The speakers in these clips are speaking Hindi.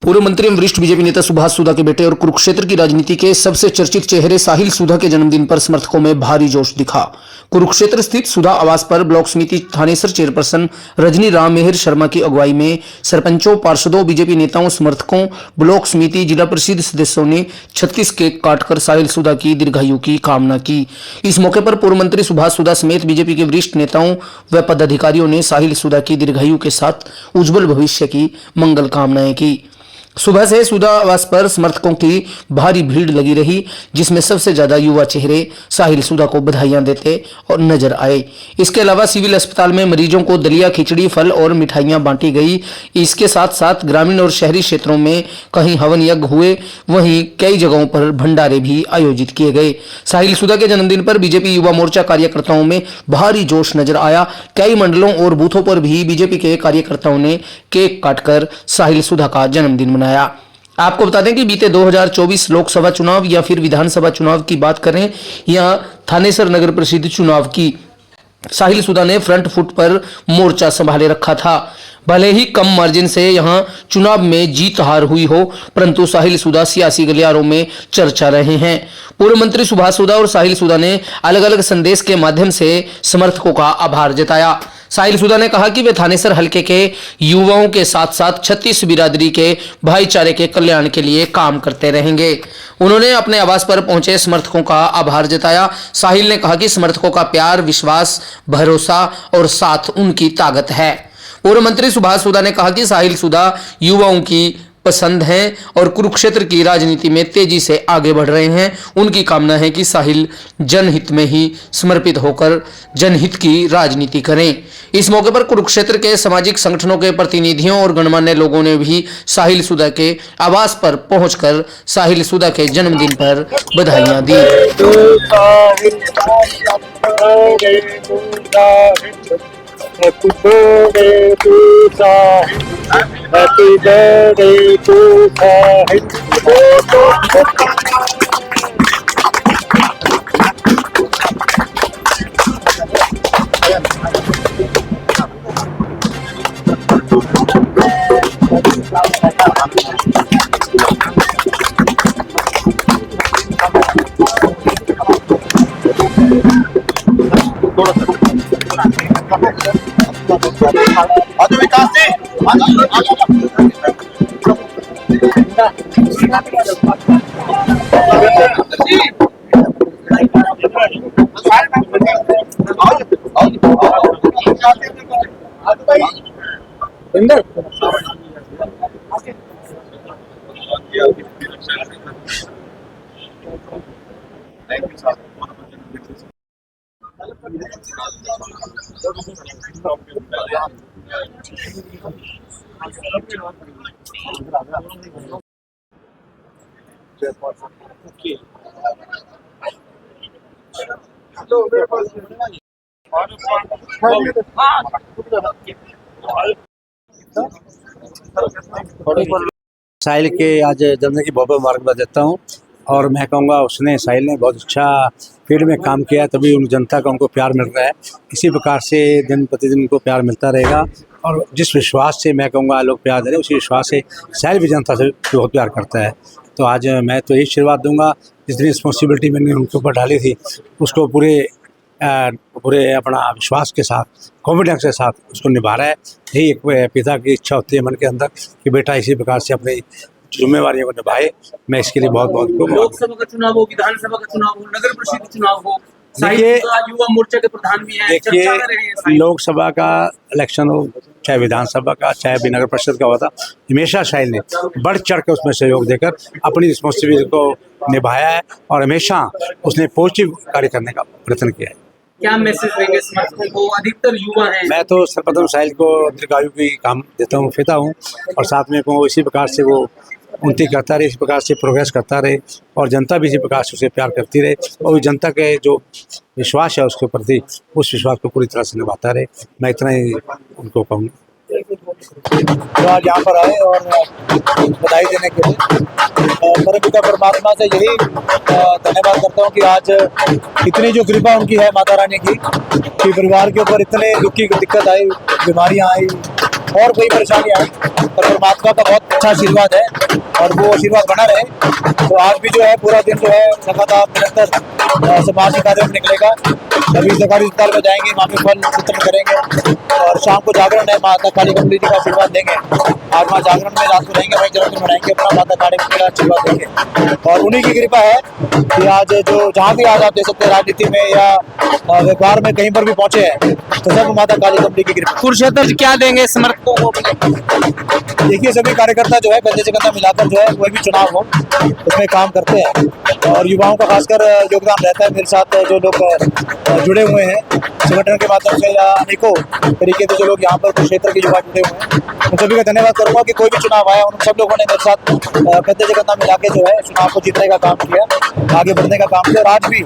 पूर्व मंत्री एवं वरिष्ठ बीजेपी नेता सुभाष सुधा के बेटे और कुरुक्षेत्र की राजनीति के सबसे चर्चित चेहरे साहिल सुधा के जन्मदिन पर समर्थकों में भारी जोश दिखा। कुरुक्षेत्र स्थित सुधा आवास पर ब्लॉक समिति थानेसर चेयरपर्सन रजनी राम मेहर शर्मा की अगुवाई में सरपंचों, पार्षदों, बीजेपी नेताओं, समर्थकों, ब्लॉक समिति, जिला परिषद सदस्यों ने 36 केक काटकर साहिल सुधा की दीर्घायु की कामना की। इस मौके पर पूर्व मंत्री सुभाष सुधा समेत बीजेपी के वरिष्ठ नेताओं व पदाधिकारियों ने साहिल सुधा की दीर्घायु के साथ उज्जवल भविष्य की मंगल कामनाएं की। सुबह से सुधा आवास पर समर्थकों की भारी भीड़ लगी रही, जिसमें सबसे ज्यादा युवा चेहरे साहिल सुधा को बधाइयां देते और नजर आए। इसके अलावा सिविल अस्पताल में मरीजों को दलिया, खिचड़ी, फल और मिठाइयां बांटी गई। इसके साथ साथ ग्रामीण और शहरी क्षेत्रों में कहीं हवन यज्ञ हुए, वहीं कई जगहों पर भंडारे भी आयोजित किए गए। साहिल सुधा के जन्मदिन पर बीजेपी युवा मोर्चा कार्यकर्ताओं में भारी जोश नजर आया। कई मंडलों और बूथों पर भी बीजेपी के कार्यकर्ताओं ने केक काटकर साहिल सुधा का जन्मदिन मनाया। आपको बता दें कि बीते 2024 लोकसभा चुनाव या फिर विधानसभा चुनाव की बात करें या थानेसर नगर परिषद चुनाव की, साहिल सुधा ने फ्रंट फुट पर मोर्चा संभाले रखा था। भले ही कम मार्जिन से यहां चुनाव में जीत हार हुई हो, परंतु साहिल सुधा सियासी गलियारों में चर्चा रहे हैं। पूर्व मंत्री सुभाष सुधा और साहिल सुधा ने अलग अलग संदेश के माध्यम से समर्थकों का आभार जताया। साहिल सुधा ने कहा कि वे थानेसर हलके के युवाओं के साथ साथ 36 बिरादरी के भाईचारे के कल्याण के लिए काम करते रहेंगे। उन्होंने अपने आवास पर पहुंचे समर्थकों का आभार जताया। साहिल ने कहा कि समर्थकों का प्यार, विश्वास, भरोसा और साथ उनकी ताकत है। पूर्व मंत्री सुभाष सुधा ने कहा कि साहिल सुधा युवाओं की पसंद हैं और कुरुक्षेत्र की राजनीति में तेजी से आगे बढ़ रहे हैं। उनकी कामना है कि साहिल जनहित में ही समर्पित होकर जनहित की राजनीति करें। इस मौके पर कुरुक्षेत्र के सामाजिक संगठनों के प्रतिनिधियों और गणमान्य लोगों ने भी साहिल सुधा के आवास पर पहुंचकर साहिल सुधा के जन्मदिन पर बधाइयां दी। Happy birthday to Sahil. Happy birthday to Sahil. विकास साहिल के आज जन्मदिन की बहुत बहुत मुबारकबाद देता हूँ। और मैं कहूँगा साहिल ने बहुत अच्छा फील्ड में काम किया है, तभी उन जनता का उनको प्यार मिल रहा है। इसी प्रकार से दिन प्रतिदिन उनको प्यार मिलता रहेगा और जिस विश्वास से मैं कहूँगा लोग प्यार दे रहे हैं, उसी विश्वास से साहिल भी जनता से बहुत प्यार करता है। तो आज मैं तो यही आशीर्वाद दूंगा, जितनी रिस्पॉन्सिबिलिटी मैंने उनके ऊपर डाली थी उसको पूरे अपना विश्वास के साथ, कॉन्फिडेंस के साथ उसको निभा रहा है। यही एक पिता की इच्छा होती है मन के अंदर कि बेटा इसी प्रकार से अपनी जिम्मेवारियों को निभाए। मैं इसके लिए बहुत बहुत लोकसभा का चुनाव हो, विधानसभा का चुनाव हो, नगर परिषद चुनाव हो, देखिए युवा मोर्चा के प्रधान भी हैं। देखिए लोकसभा का इलेक्शन हो, चाहे विधानसभा का, चाहे भी नगर परिषद का होता, हमेशा साहिल ने बढ़ चढ़ कर उसमें सहयोग देकर अपनी रिस्पॉन्सिबिलिटी को निभाया है और हमेशा उसने पॉजिटिव कार्य करने का प्रयत्न किया है। क्या मैसेज देंगे समर्थकों को? अधिकतर युवा हैं। मैं तो सर्वप्रथम साहिल को दीर्घायु की काम देता हूँ, फिता हूँ और साथ में कहूँ इसी प्रकार से वो उन्नति करता रहे, इसी प्रकार से प्रोग्रेस करता रहे और जनता भी इसी प्रकार से उसे प्यार करती रहे और जनता के जो विश्वास है उसके प्रति, उस विश्वास को पूरी तरह से निभाता रहे। मैं इतना ही उनको कहूँगा। जो आज यहाँ पर आए और बधाई देने के लिए परमपिता परमात्मा से यही धन्यवाद करता हूँ कि आज इतनी जो कृपा उनकी है माता रानी की कि परिवार के ऊपर इतने दुख की दिक्कत आई, बीमारियाँ आई, और कोई परेशानी आई, पर परमात्मा का बहुत अच्छा आशीर्वाद है और वो आशीर्वाद बना रहे। तो आज भी जो है पूरा दिन जो है लगातार निरंतर समाजी कार्यों में निकलेगा। अभी सरकारी अस्पताल में जाएंगे, वहाँ पे फल वितरण करेंगे और शाम को जागरण है, माता काली कमली जी का आशीर्वाद देंगे। आज वहाँ जागरण में रात को रहेंगे, वहीं जन्मदिन मनाएंगे अपना, माता काली कमली का आशीर्वाद देंगे। और उन्हीं की कृपा है कि आज जो जहाँ भी आज आप देख सकते हैं राजनीति में या व्यापार में कहीं पर भी पहुंचे हैं तो सब माता काली कमली की कृपा। कुरुक्षेत्र क्या देंगे समर्थकों को? देखिए सभी कार्यकर्ता जो है कंधे से कंधा मिलाकर जो है कोई भी चुनाव हो उसमें काम करते हैं और युवाओं का खासकर योगदान रहता है। मेरे साथ जो लोग जुड़े हुए हैं संगठन के माध्यम से या अनेकों तरीके से जो लोग यहाँ पर क्षेत्र के युवा जुड़े हुए हैं, उन सभी का धन्यवाद करूंगा कि कोई भी चुनाव आया उन सब लोगों ने मेरे साथ कंधे से कंधा मिला के जो है चुनाव को जीतने का काम किया, आगे बढ़ने का काम किया। और आज भी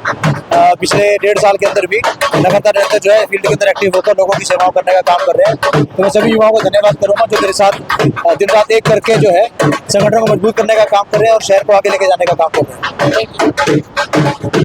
पिछले 1.5 साल के अंदर भी लगातार जो है फील्ड के अंदर एक्टिव होकर लोगों की सेवाओं करने का काम कर रहे हैं। तो मैं सभी युवाओं को धन्यवाद करूंगा जो मेरे साथ दिन रात एक करके जो है संगठन को मजबूत करने का काम कर रहे हैं और शहर को आगे लेके जाने का काम कर रहे हैं।